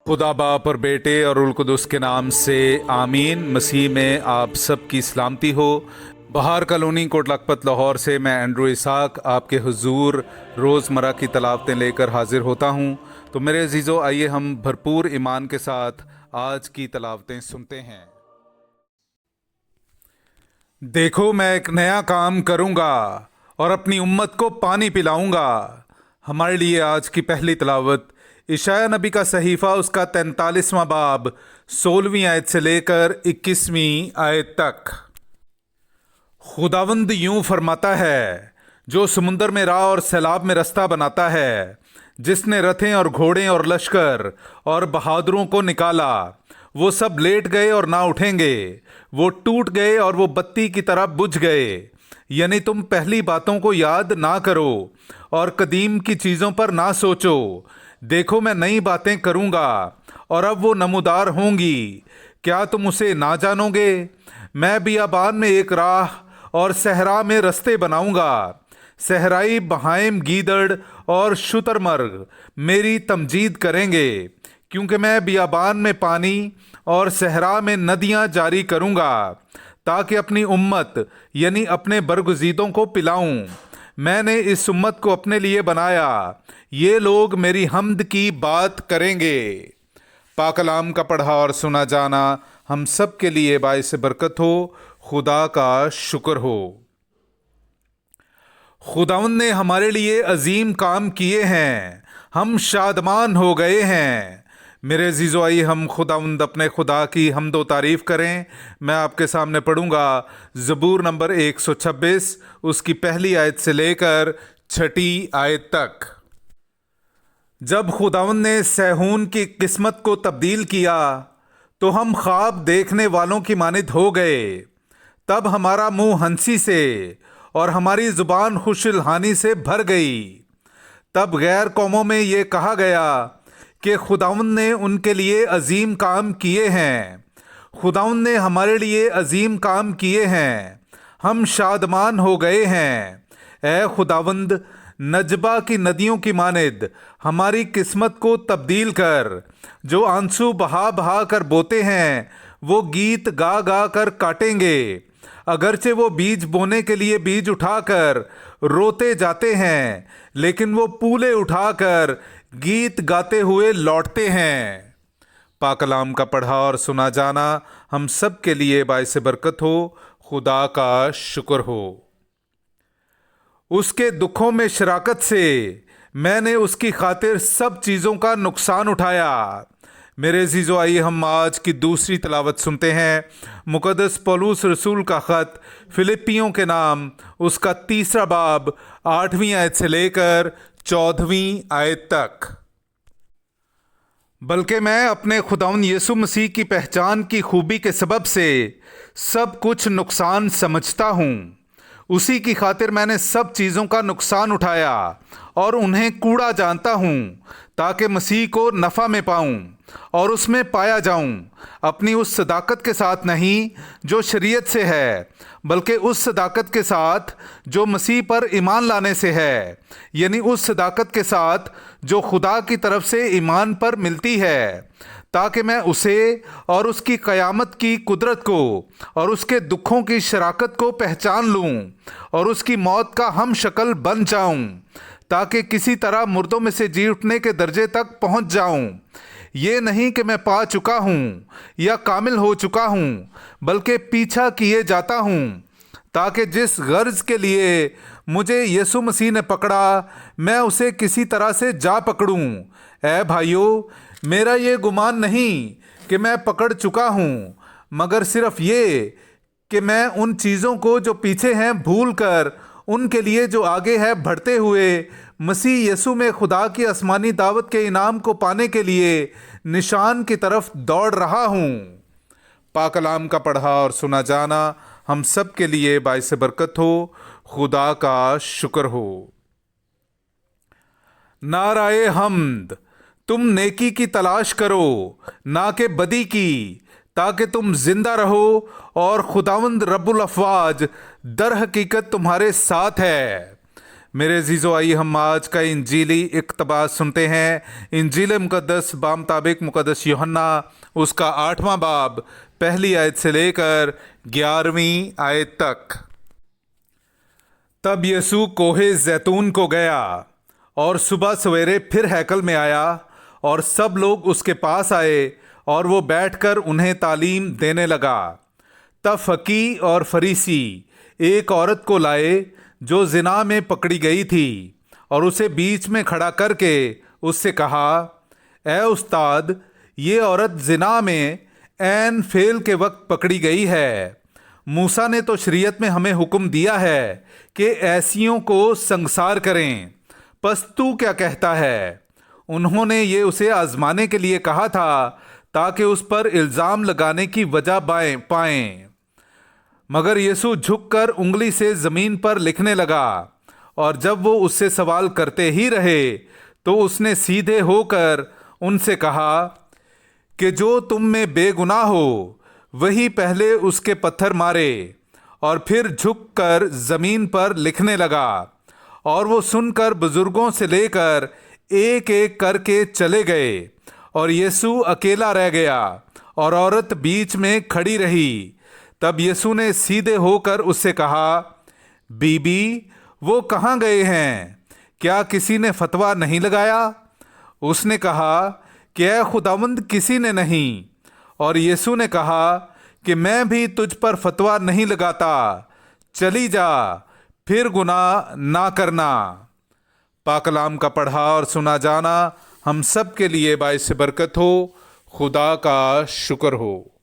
खुदा बाप और बेटे और उल कुदस के नाम से आमीन। मसीह में आप सब की सलामती हो। बहार कॉलोनी कोट लखपत लाहौर से मैं एंड्रू इसाक आपके हुजूर रोज़मर्रा की तलावतें लेकर हाजिर होता हूँ। तो मेरे अजीज़ों, आइए हम भरपूर ईमान के साथ आज की तलावतें सुनते हैं। देखो, मैं एक नया काम करूँगा और अपनी उम्मत को पानी पिलाऊँगा। हमारे लिए आज की पहली तलावत इशाया नबी का सहीफ़ा उसका 43वां बाब 16वीं आयत से लेकर 21वीं आयत तक। खुदावंद यूं फरमाता है, जो समुंदर में राह और सैलाब में रास्ता बनाता है, जिसने रथें और घोड़े और लश्कर और बहादुरों को निकाला। वो सब लेट गए और ना उठेंगे, वो टूट गए और वो बत्ती की तरह बुझ गए। यानी तुम पहली बातों को याद ना करो और कदीम की चीज़ों पर ना सोचो। देखो, मैं नई बातें करूँगा और अब वो नमूदार होंगी। क्या तुम उसे ना जानोगे? मैं बियाबान में एक राह और सहरा में रस्ते बनाऊँगा। सहराई बहाइम गीदड़ और शुतरमर्ग मेरी तमजीद करेंगे, क्योंकि मैं बियाबान में पानी और सहरा में नदियाँ जारी करूँगा, ताकि अपनी उम्मत यानी अपने बरगुज़ीदों को पिलाऊं। मैंने इस उम्मत को अपने लिए बनाया, ये लोग मेरी हम्द की बात करेंगे। पाक कलाम का पढ़ा और सुना जाना हम सब के लिए बाइस बरकत हो। खुदा का शुक्र हो। खुदावंद ने हमारे लिए अजीम काम किए हैं, हम शादमान हो गए हैं। मेरे अजीज़ो, आइए हम खुदावंद अपने खुदा की हम्दो तारीफ़ करें। मैं आपके सामने पढ़ूंगा ज़बूर नंबर 126 उसकी पहली आयत से लेकर 6ठी आयत तक। जब खुदावंद ने सहून की किस्मत को तब्दील किया तो हम ख्वाब देखने वालों की मानिद हो गए। तब हमारा मुंह हंसी से और हमारी ज़ुबान खुशलहानी से भर गई। तब गैर कौमों में ये कहा गया कि खुदावंद ने उनके लिए अजीम काम किए हैं। खुदावंद ने हमारे लिए अजीम काम किए हैं, हम शादमान हो गए हैं। ऐ खुदावंद, नजबा की नदियों की मानिद हमारी किस्मत को तब्दील कर। जो आंसू बहा बहा कर बोते हैं, वो गीत गा गा कर काटेंगे। अगरचे वो बीज बोने के लिए बीज उठाकर रोते जाते हैं, लेकिन वो पूले उठाकर गीत गाते हुए लौटते हैं। पाक कलाम का पढ़ा और सुना जाना हम सब के लिए बाइस बरकत हो। खुदा का शुक्र हो। उसके दुखों में शराकत से मैंने उसकी खातिर सब चीज़ों का नुकसान उठाया। मेरे अजीज़ो, आइए हम आज की दूसरी तलावत सुनते हैं। मुक़द्दस पौलुस रसूल का ख़त फिलिपियों के नाम उसका 3रा बाब 8वीं आयत से लेकर 14वीं आयत तक। बल्कि मैं अपने खुदावंद यीशु मसीह की पहचान की खूबी के सबब से सब कुछ नुकसान समझता हूँ। उसी की खातिर मैंने सब चीज़ों का नुकसान उठाया और उन्हें कूड़ा जानता हूँ, ताकि मसीह को नफ़ा में पाऊँ और उसमें पाया जाऊँ। अपनी उस सदाकत के साथ नहीं जो शरीयत से है, बल्कि उस सदाकत के साथ जो मसीह पर ईमान लाने से है, यानी उस सदाकत के साथ जो खुदा की तरफ से ईमान पर मिलती है, ताकि मैं उसे और उसकी क़यामत की कुदरत को और उसके दुखों की शराकत को पहचान लूँ और उसकी मौत का हम शक्ल बन जाऊँ, ताकि किसी तरह मुर्दों में से जी उठने के दर्जे तक पहुँच जाऊँ। ये नहीं कि मैं पा चुका हूँ या कामिल हो चुका हूँ, बल्कि पीछा किए जाता हूँ, ताकि जिस गर्ज के लिए मुझे यीशु मसीह ने पकड़ा, मैं उसे किसी तरह से जा पकड़ूँ। ऐ भाइयों, मेरा ये गुमान नहीं कि मैं पकड़ चुका हूँ, मगर सिर्फ ये कि मैं उन चीज़ों को जो पीछे हैं भूल कर उनके लिए जो आगे है बढ़ते हुए मसीह यीशु में खुदा की आसमानी दावत के इनाम को पाने के लिए निशान की तरफ दौड़ रहा हूँ। पाक कलाम का पढ़ा और सुना जाना हम सब के लिए बाइस बरकत हो। खुदा का शुक्र हो। नाराए हम्द, तुम नेकी की तलाश करो ना कि बदी की, ताकि तुम जिंदा रहो और खुदावंद रब्बुल अफ़वाज दर हकीकत तुम्हारे साथ है। मेरे अजीज़ो, आइए हम आज का इंजीली इक़्तिबास सुनते हैं। इंजील मुक़द्दस बामुताबिक मुक़द्दस यूहन्ना उसका 8वां बाब पहली आयत से लेकर 11वीं आयत तक। तब यीशु कोहे जैतून को गया और सुबह सवेरे फिर हैकल में आया और सब लोग उसके पास आए और वो बैठकर उन्हें तालीम देने लगा। तब फकीह और फरीसी एक औरत को लाए जो जिना में पकड़ी गई थी और उसे बीच में खड़ा करके उससे कहा, ए उस्ताद, ये औरत जिना में ऐन फेल के वक्त पकड़ी गई है। मूसा ने तो शरीयत में हमें हुक्म दिया है कि ऐसियों को संसार करें, बस तू क्या कहता है? उन्होंने ये उसे आजमाने के लिए कहा था ताकि उस पर इल्ज़ाम लगाने की वजह पाएं। मगर यीशु झुककर उंगली से ज़मीन पर लिखने लगा और जब वो उससे सवाल करते ही रहे तो उसने सीधे होकर उनसे कहा कि जो तुम में बेगुनाह हो वही पहले उसके पत्थर मारे। और फिर झुककर ज़मीन पर लिखने लगा। और वो सुनकर बुजुर्गों से लेकर एक एक करके चले गए और यीशु अकेला रह गया और औरत बीच में खड़ी रही। तब यीशु ने सीधे होकर उससे कहा, बीबी, वो कहाँ गए हैं? क्या किसी ने फतवा नहीं लगाया? उसने कहा कि ऐ खुदावंद, किसी ने नहीं। और यीशु ने कहा कि मैं भी तुझ पर फतवा नहीं लगाता, चली जा, फिर गुनाह ना करना। पाक कलाम का पढ़ा और सुना जाना हम सब के लिए बाइस बरकत हो। खुदा का शुक्र हो।